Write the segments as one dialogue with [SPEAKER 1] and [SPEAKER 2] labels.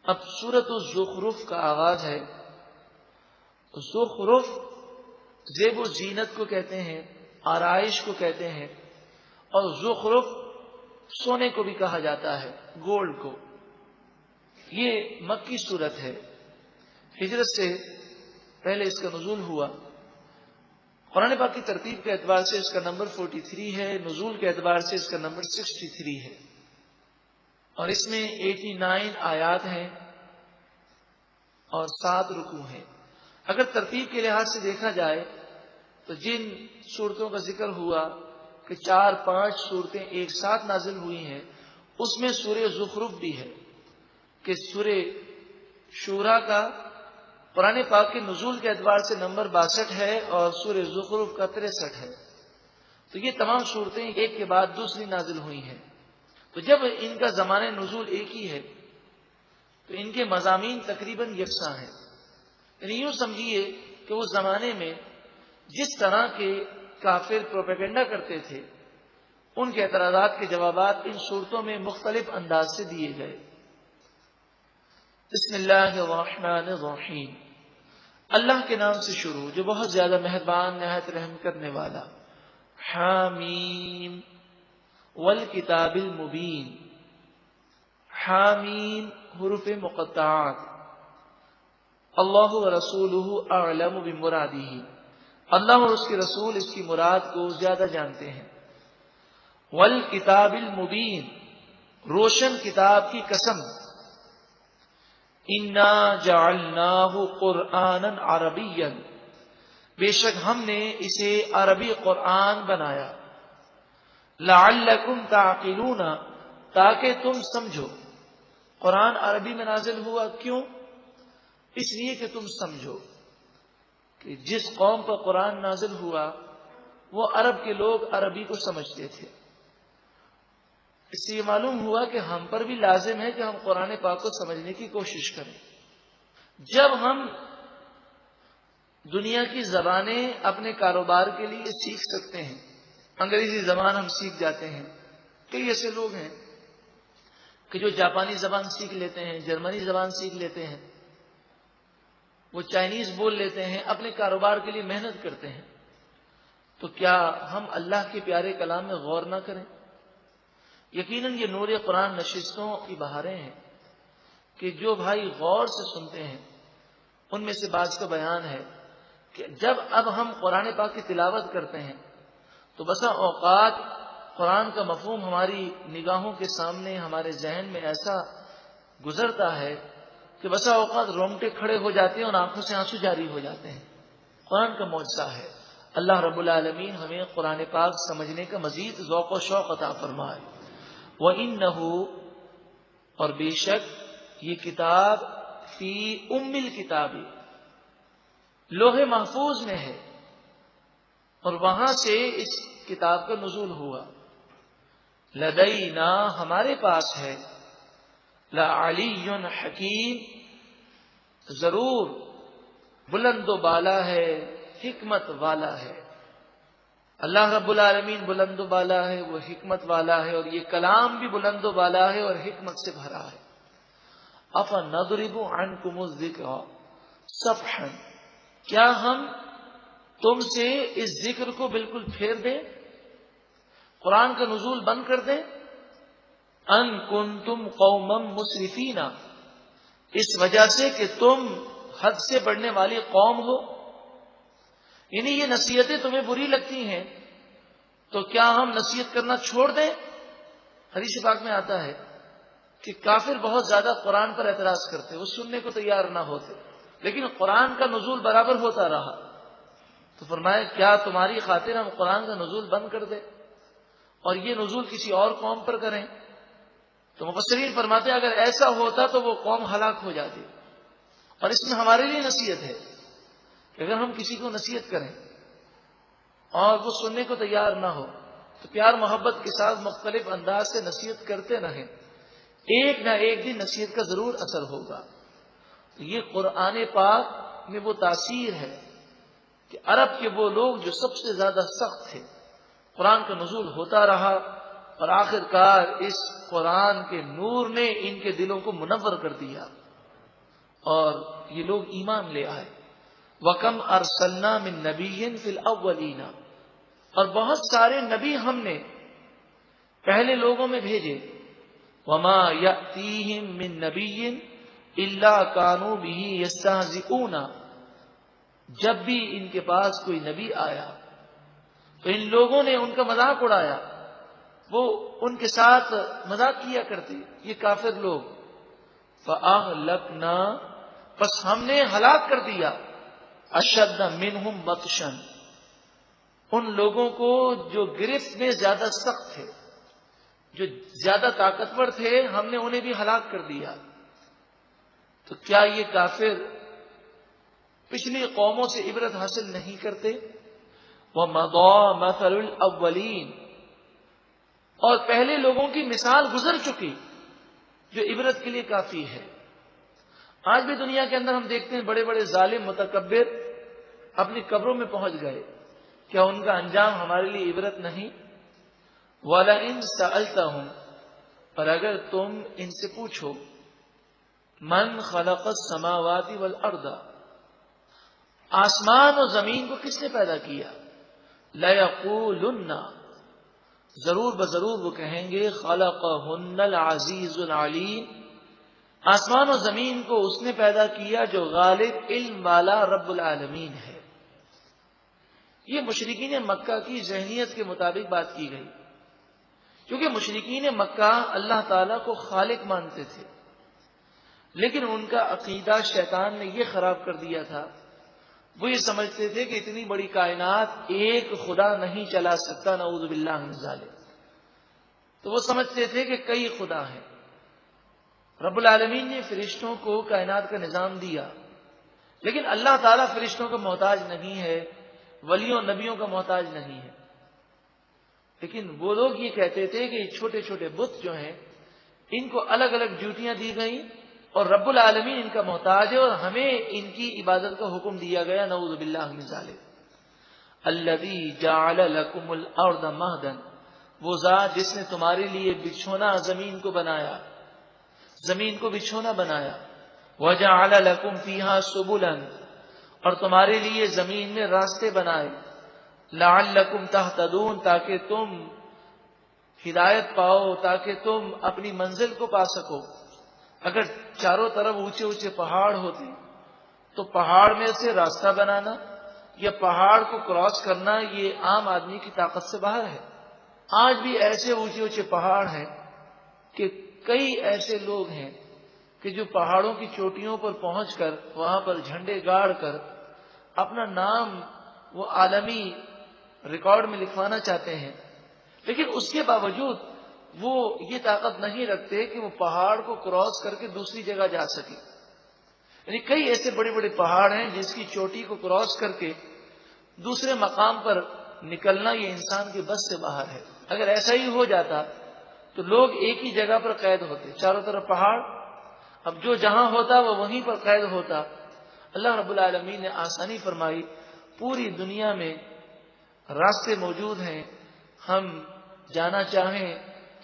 [SPEAKER 1] اب سورۃ الزخرف کا آغاز ہے۔ زخرف زیب و زینت کو کہتے ہیں، آرائش کو کہتے ہیں، اور زخرف سونے کو بھی کہا جاتا ہے، گولڈ کو۔ یہ مکی سورت ہے، ہجرت سے پہلے اس کا نزول ہوا۔ قرآن پاک کی ترتیب کے اعتبار سے اس کا نمبر 43 ہے، نزول کے اعتبار سے اس کا نمبر 63 ہے، اور اس میں 89 آیات ہیں اور 7 رکوع ہیں۔ اگر ترتیب کے لحاظ سے دیکھا جائے تو جن صورتوں کا ذکر ہوا کہ 4-5 صورتیں ایک ساتھ نازل ہوئی ہیں، اس میں سورہ زخرف بھی ہے کہ سورہ شورا کا قرآن پاک کے نزول کے اعتبار سے نمبر 62 ہے اور سورہ زخرف کا 63 ہے۔ تو یہ تمام صورتیں ایک کے بعد دوسری نازل ہوئی ہیں۔ تو جب ان کا زمانہ نزول ایک ہی ہے تو ان کے مضامین تقریباً یکساں ہیں۔ یعنی یوں سمجھیے کہ اس زمانے میں جس طرح کے کافر پروپیگنڈا کرتے تھے، ان کے اعتراضات کے جوابات ان صورتوں میں مختلف انداز سے دیے گئے۔ بسم اللہ الرحمن الرحیم، اللہ کے نام سے شروع جو بہت زیادہ مہربان نہایت رحم کرنے والا۔ حامیم والکتاب المبین، حامیم حروف مقطعات، اللہ ورسولہ اعلم بمرادہ، اللہ اور اس کے رسول اس کی مراد کو زیادہ جانتے ہیں۔ والکتاب المبین، روشن کتاب کی قسم۔ انا جعلناہ قرآنا عربیا، بے شک ہم نے اسے عربی قرآن بنایا۔ لعلکم تعقلون، تاکہ تم سمجھو۔ قرآن عربی میں نازل ہوا کیوں؟ اس لیے کہ تم سمجھو کہ جس قوم پر قرآن نازل ہوا وہ عرب کے لوگ عربی کو سمجھتے تھے۔ اس سے یہ معلوم ہوا کہ ہم پر بھی لازم ہے کہ ہم قرآن پاک کو سمجھنے کی کوشش کریں۔ جب ہم دنیا کی زبانیں اپنے کاروبار کے لیے سیکھ سکتے ہیں، انگریزی زبان ہم سیکھ جاتے ہیں، کئی ایسے لوگ ہیں کہ جو جاپانی زبان سیکھ لیتے ہیں، جرمنی زبان سیکھ لیتے ہیں، وہ چائنیز بول لیتے ہیں، اپنے کاروبار کے لیے محنت کرتے ہیں، تو کیا ہم اللہ کے پیارے کلام میں غور نہ کریں؟ یقیناً یہ نور قرآن نشستوں کی بہاریں ہیں کہ جو بھائی غور سے سنتے ہیں ان میں سے بعض کا بیان ہے کہ جب اب ہم قرآن پاک کی تلاوت کرتے ہیں تو بسا اوقات قرآن کا مفہوم ہماری نگاہوں کے سامنے، ہمارے ذہن میں ایسا گزرتا ہے کہ بسا اوقات رونگٹے کھڑے ہو جاتے ہیں اور آنکھوں سے آنسو جاری ہو جاتے ہیں۔ قرآن کا معجزہ ہے۔ اللہ رب العالمین ہمیں قرآن پاک سمجھنے کا مزید ذوق و شوق عطا فرمائے۔ وَإِنَّهُ، اور بے شک یہ کتاب، فی ام الکتاب، لوح محفوظ میں ہے، اور وہاں سے اس کتاب کا نزول ہوا۔ لدینا، ہمارے پاس ہے، لعلی حکیم، ضرور بلند و بالا ہے، حکمت والا ہے۔ اللہ رب العالمین بلند و بالا ہے، وہ حکمت والا ہے، اور یہ کلام بھی بلند و بالا ہے اور حکمت سے بھرا ہے۔ افنضرب عنکم الذکر صفحا، کیا ہم تم سے اس ذکر کو بالکل پھیر دیں، قرآن کا نزول بند کر دیں؟ ان کنتم قوما مسرفین، اس وجہ سے کہ تم حد سے بڑھنے والی قوم ہو، یعنی یہ نصیحتیں تمہیں بری لگتی ہیں تو کیا ہم نصیحت کرنا چھوڑ دیں؟ حدیث پاک میں آتا ہے کہ کافر بہت زیادہ قرآن پر اعتراض کرتے، وہ سننے کو تیار نہ ہوتے، لیکن قرآن کا نزول برابر ہوتا رہا، تو فرمایا کیا تمہاری خاطر ہم قرآن کا نزول بند کر دیں اور یہ نزول کسی اور قوم پر کریں؟ تو مفسرین فرماتے ہیں اگر ایسا ہوتا تو وہ قوم ہلاک ہو جاتی۔ اور اس میں ہمارے لیے نصیحت ہے کہ اگر ہم کسی کو نصیحت کریں اور وہ سننے کو تیار نہ ہو تو پیار محبت کے ساتھ مختلف انداز سے نصیحت کرتے رہیں، ایک نہ ایک دن نصیحت کا ضرور اثر ہوگا۔ تو یہ قرآن پاک میں وہ تاثیر ہے کہ عرب کے وہ لوگ جو سب سے زیادہ سخت تھے، قرآن کا نزول ہوتا رہا اور آخر کار اس قرآن کے نور نے ان کے دلوں کو منور کر دیا۔ اور یہ لوگ ایمان لے آئے. وَكَمْ أَرْسَلْنَا مِن نَبِيٍّ فِي الْأَوَّلِينَ، اور بہت سارے نبی ہم نے پہلے لوگوں میں بھیجے. وَمَا يَأْتِيهِم مِّن نَبِيٍّ إِلَّا كَانُوا بِهِ يَسْتَهْزِئُونَ، جب بھی ان کے پاس کوئی نبی آیا تو ان لوگوں نے ان کا مذاق اڑایا، وہ ان کے ساتھ مذاق کیا کرتے یہ کافر لوگ. فَأَهْلَكْنَا، پس ہم نے ہلاک کر دیا، اشد منہم بطشن، ان لوگوں کو جو گرفت میں زیادہ سخت تھے، جو زیادہ طاقتور تھے، ہم نے انہیں بھی ہلاک کر دیا. تو کیا یہ کافر پچھلی قوموں سے عبرت حاصل نہیں کرتے؟ وَمَضَى مَثَلُ الْأَوَّلِينَ، اور پہلے لوگوں کی مثال گزر چکی جو عبرت کے لیے کافی ہے. آج بھی دنیا کے اندر ہم دیکھتے ہیں بڑے بڑے ظالم متکبر اپنی قبروں میں پہنچ گئے. کیا ان کا انجام ہمارے لیے عبرت نہیں؟ وَلَئِن سَأَلْتَهُمْ، پر اگر تم ان سے پوچھو، من خلق السماوات والارض، آسمان اور زمین کو کس نے پیدا کیا؟ لَيَقُولُنَّ، ضرور بضرور وہ کہیں گے، خلقهن العزیز العلیم، آسمان اور زمین کو اس نے پیدا کیا جو غالب علم والا رب العالمین ہے. یہ مشرکین مکہ کی ذہنیت کے مطابق بات کی گئی، کیونکہ مشرکین مکہ اللہ تعالیٰ کو خالق مانتے تھے، لیکن ان کا عقیدہ شیطان نے یہ خراب کر دیا تھا. وہ یہ سمجھتے تھے کہ اتنی بڑی کائنات ایک خدا نہیں چلا سکتا، نعوذ باللہ من ذالک. تو وہ سمجھتے تھے کہ کئی خدا ہیں. رب العالمین نے فرشتوں کو کائنات کا نظام دیا، لیکن اللہ تعالیٰ فرشتوں کا محتاج نہیں ہے، ولیوں نبیوں کا محتاج نہیں ہے. لیکن وہ لوگ یہ کہتے تھے کہ یہ چھوٹے چھوٹے بت جو ہیں ان کو الگ الگ ڈیوٹیاں دی گئیں اور رب العالمین ان کا محتاج ہے اور ہمیں ان کی عبادت کا حکم دیا گیا، نعوذ باللہ من ذالک. الذی جعل لکم الارض مہدا، وہ ذات جس نے تمہارے لیے بچھونا زمین کو بنایا، زمین کو بچھونا بنایا. وجعل لکم فیہا سبلا، اور تمہارے لیے زمین میں راستے بنائے. لعلکم تہتدون، تاکہ تم ہدایت پاؤ، تاکہ تم اپنی منزل کو پا سکو. اگر چاروں طرف اونچے اونچے پہاڑ ہوتے تو پہاڑ میں سے راستہ بنانا یا پہاڑ کو کراس کرنا یہ عام آدمی کی طاقت سے باہر ہے. آج بھی ایسے اونچے اونچے پہاڑ ہیں کہ کئی ایسے لوگ ہیں کہ جو پہاڑوں کی چوٹیوں پر پہنچ کر وہاں پر جھنڈے گاڑ کر اپنا نام وہ عالمی ریکارڈ میں لکھوانا چاہتے ہیں، لیکن اس کے باوجود وہ یہ طاقت نہیں رکھتے کہ وہ پہاڑ کو کراس کر کے دوسری جگہ جا سکے. یعنی کئی ایسے بڑے بڑے پہاڑ ہیں جس کی چوٹی کو کراس کر کے دوسرے مقام پر نکلنا یہ انسان کے بس سے باہر ہے. اگر ایسا ہی ہو جاتا تو لوگ ایک ہی جگہ پر قید ہوتے، چاروں طرف پہاڑ، اب جو جہاں ہوتا وہ وہیں پر قید ہوتا. اللہ رب العالمین نے آسانی فرمائی، پوری دنیا میں راستے موجود ہیں، ہم جانا چاہیں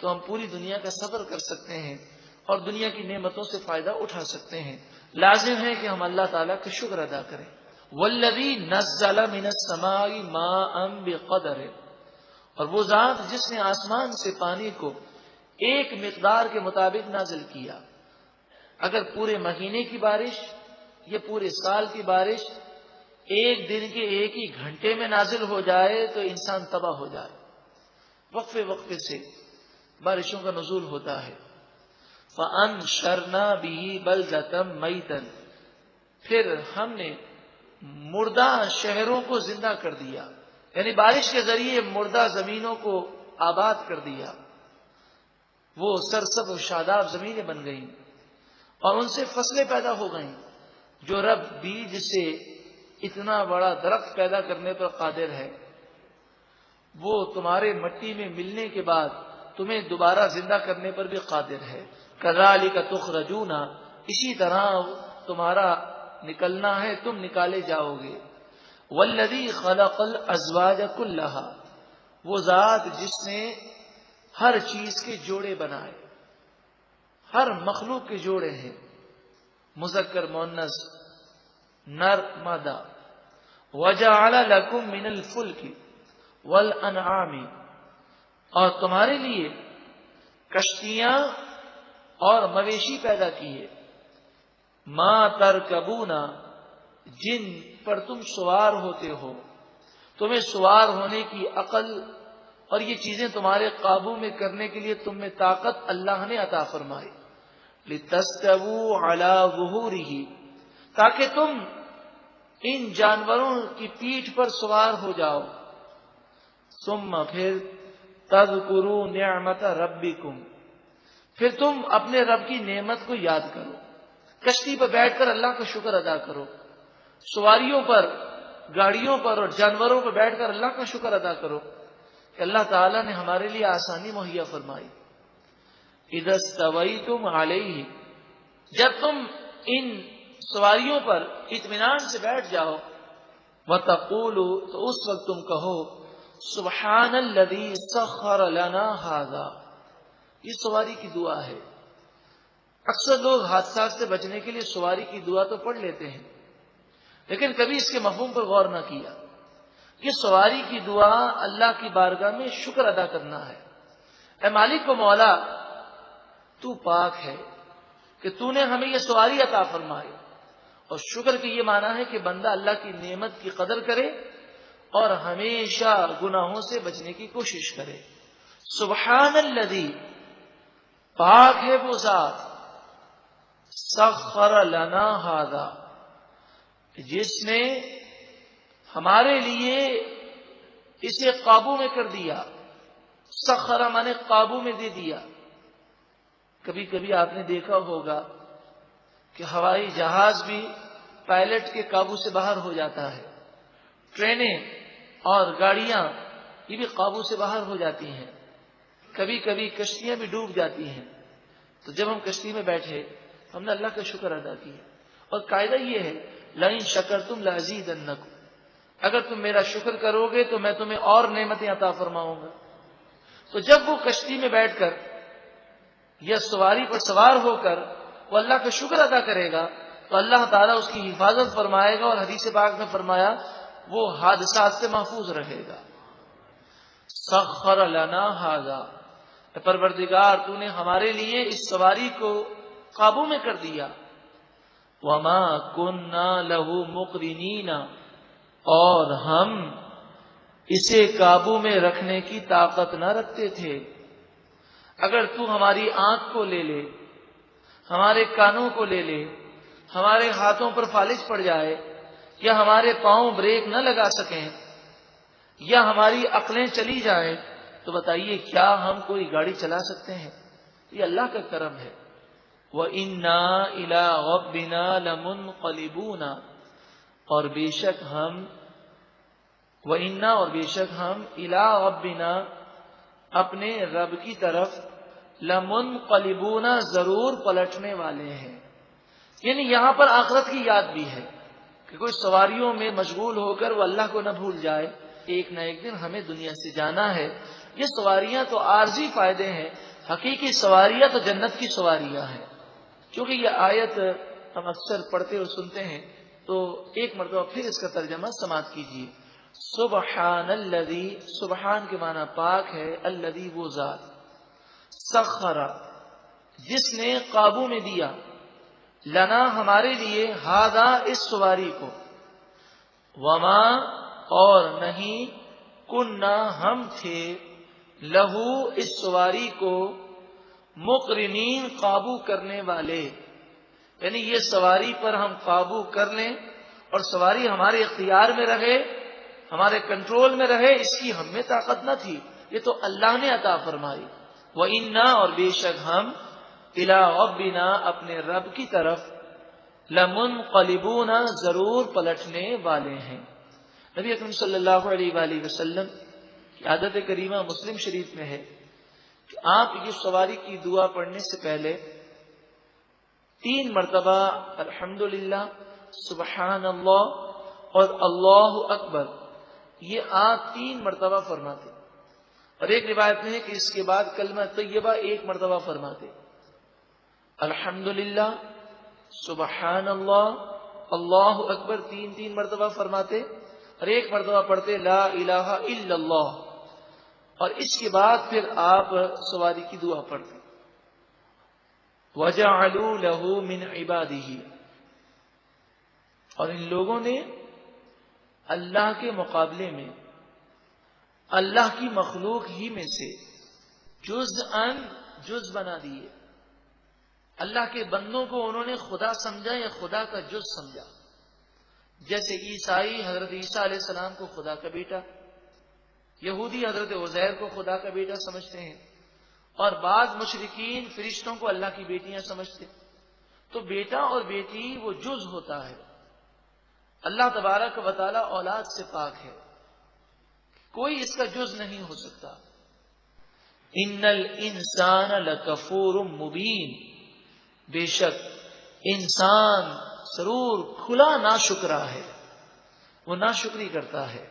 [SPEAKER 1] تو ہم پوری دنیا کا سفر کر سکتے ہیں اور دنیا کی نعمتوں سے فائدہ اٹھا سکتے ہیں. لازم ہے کہ ہم اللہ تعالیٰ کا شکر ادا کریں. والذی نزل من السماء ماء بقدر، اور وہ ذات جس نے آسمان سے پانی کو ایک مقدار کے مطابق نازل کیا. اگر پورے مہینے کی بارش یا پورے سال کی بارش ایک دن کے ایک ہی گھنٹے میں نازل ہو جائے تو انسان تباہ ہو جائے. وقفے وقفے سے بارشوں کا نزول ہوتا ہے. فَأَنشَرْنَا بِهِ بَلْدَةً مَيْتًا، پھر ہم نے مردہ شہروں کو زندہ کر دیا، یعنی بارش کے ذریعے مردہ زمینوں کو آباد کر دیا. وہ سرسبز و شاداب زمینیں بن گئیں اور ان سے فصلیں پیدا ہو گئیں. جو رب بیج سے اتنا بڑا درخت پیدا کرنے پر قادر ہے، وہ تمہارے مٹی میں ملنے کے بعد تمہیں دوبارہ زندہ کرنے پر بھی قادر ہے. کذالک تخرجون، اسی طرح تمہارا نکلنا ہے، تم نکالے جاؤ گے. والذی خلق الازواج کلھا، وہ ذات جس نے ہر چیز کے جوڑے بنائے، ہر مخلوق کے جوڑے ہیں. مذکر مؤنث نر مادہ. وجعل لکم من الفلک والانعام، اور تمہارے لیے کشتیاں اور مویشی پیدا کیے. ما ترکبون، جن پر تم سوار ہوتے ہو، تمہیں سوار ہونے کی عقل اور یہ چیزیں تمہارے قابو میں کرنے کے لیے تم میں طاقت اللہ نے عطا فرمائی. لتستووا علی ظہورہ، تاکہ تم ان جانوروں کی پیٹھ پر سوار ہو جاؤ. ثم پھر تذکروا نعمت ربکم، پھر تم اپنے رب کی نعمت کو یاد کرو. کشتی پر بیٹھ کر اللہ کا شکر ادا کرو. سواریوں پر، گاڑیوں پر اور جانوروں پر بیٹھ کر اللہ کا شکر ادا کرو کہ اللہ تعالیٰ نے ہمارے لیے آسانی مہیا فرمائی. اذا استویتم علیہ، جب تم ان سواریوں پر اطمینان سے بیٹھ جاؤ. وتقولوا، تو اس وقت تم کہو سبحان الذی سخر لنا ھذا. یہ سواری کی دعا ہے. اکثر لوگ حادثات سے بچنے کے لیے سواری کی دعا تو پڑھ لیتے ہیں، لیکن کبھی اس کے مفہوم پر غور نہ کیا. یہ سواری کی دعا اللہ کی بارگاہ میں شکر ادا کرنا ہے. اے مالک و مولا، تو پاک ہے کہ تو نے ہمیں یہ سواری عطا فرمائی. اور شکر کی یہ معنی ہے کہ بندہ اللہ کی نعمت کی قدر کرے اور ہمیشہ گناہوں سے بچنے کی کوشش کرے. سبحان الذی، پاک ہے وہ ذات، سخر لنا ھذا، جس نے ہمارے لیے اسے قابو میں کر دیا. سخر مانے قابو میں دے دیا. کبھی کبھی آپ نے دیکھا ہوگا کہ ہوائی جہاز بھی پائلٹ کے قابو سے باہر ہو جاتا ہے. ٹرینیں اور گاڑیاں یہ بھی قابو سے باہر ہو جاتی ہیں. کبھی کبھی کشتیاں بھی ڈوب جاتی ہیں. تو جب ہم کشتی میں بیٹھے ہم نے اللہ کا شکر ادا کیا. اور قاعدہ یہ ہے لئن شکرتم لازیدنکم، اگر تم میرا شکر کرو گے تو میں تمہیں اور نعمتیں عطا فرماؤں گا. تو جب وہ کشتی میں بیٹھ کر یا سواری پر سوار ہو کر وہ اللہ کا شکر ادا کرے گا تو اللہ تعالیٰ اس کی حفاظت فرمائے گا. اور حدیث پاک میں فرمایا وہ حادثات سے محفوظ رہے گا. سخر لنا ھذا، پروردگار تو نے ہمارے لیے اس سواری کو قابو میں کر دیا. وما کننا لہ مقرنین، اور ہم اسے قابو میں رکھنے کی طاقت نہ رکھتے تھے. اگر تو ہماری آنکھ کو لے لے، ہمارے کانوں کو لے لے، ہمارے ہاتھوں پر فالج پڑ جائے، یا ہمارے پاؤں بریک نہ لگا سکیں، یا ہماری عقلیں چلی جائیں، تو بتائیے کیا ہم کوئی گاڑی چلا سکتے ہیں؟ یہ اللہ کا کرم ہے. وَإِنَّا إِلَىٰ رَبِّنَا لَمُنْقَلِبُونَ، اور بے شک ہم إِلَىٰ رَبِّنَا، اپنے رب کی طرف، لَمُنْقَلِبُونَ، ضرور پلٹنے والے ہیں. یعنی یہاں پر آخرت کی یاد بھی ہے کہ کوئی سواریوں میں مشغول ہو کر وہ اللہ کو نہ بھول جائے. ایک نہ ایک دن ہمیں دنیا سے جانا ہے. یہ سواریاں تو عارضی فائدے ہیں، حقیقی سواریاں تو جنت کی سواریاں ہیں. کیونکہ یہ آیت ہم اکثر پڑھتے اور سنتے ہیں تو ایک مرتبہ پھر اس کا ترجمہ سماعت کیجیے. سبحان الذی، سبحان کے معنی پاک ہے، الذی وہ ذات، سخر جس نے قابو میں دیا، لنا ہمارے لیے، ھذا اس سواری کو، وما اور نہیں، کننا ہم تھے، لہو اس سواری کو، مقرنین قابو کرنے والے. یعنی یہ سواری پر ہم قابو کر لیں اور سواری ہمارے اختیار میں رہے، ہمارے کنٹرول میں رہے، اس کی ہم میں طاقت نہ تھی، یہ تو اللہ نے عطا فرمائی. وَإِنَّا، اور بے شک ہم، إِلَىٰ رَبِّنَا، اپنے رب کی طرف، لَمُنْقَلِبُونَ، ضرور پلٹنے والے ہیں. نبی اکرم صلی اللہ علیہ وآلہ وسلم کی عادت کریمہ مسلم شریف میں ہے کہ آپ یہ سواری کی دعا پڑھنے سے پہلے 3 مرتبہ الحمدللہ، سبحان اللہ اور اللہ اکبر، یہ آپ 3 مرتبہ فرماتے. اور ایک روایت میں ہے کہ اس کے بعد کلمہ طیبہ 1 مرتبہ فرماتے. الحمدللہ، سبحان اللہ، اللہ اکبر 3 مرتبہ فرماتے اور 1 مرتبہ پڑھتے لا الہ الا اللہ، اور اس کے بعد پھر آپ سواری کی دعا پڑھتے وَجَعَلُوا لَهُ مِنْ عِبَادِهِ، اور ان لوگوں نے اللہ کے مقابلے میں اللہ کی مخلوق ہی میں سے جز بنا دیے. اللہ کے بندوں کو انہوں نے خدا سمجھا یا خدا کا جز سمجھا. جیسے عیسائی حضرت عیسیٰ علیہ السلام کو خدا کا بیٹا، یہودی حضرت عزیر کو خدا کا بیٹا سمجھتے ہیں، اور بعض مشرکین فرشتوں کو اللہ کی بیٹیاں سمجھتے. تو بیٹا اور بیٹی وہ جز ہوتا ہے. اللہ تبارک و تعالی اولاد سے پاک ہے، کوئی اس کا جز نہیں ہو سکتا. ان الانسان لکفور مبین، بے شک انسان ضرور کھلا ناشکرا ہے، وہ ناشکری کرتا ہے.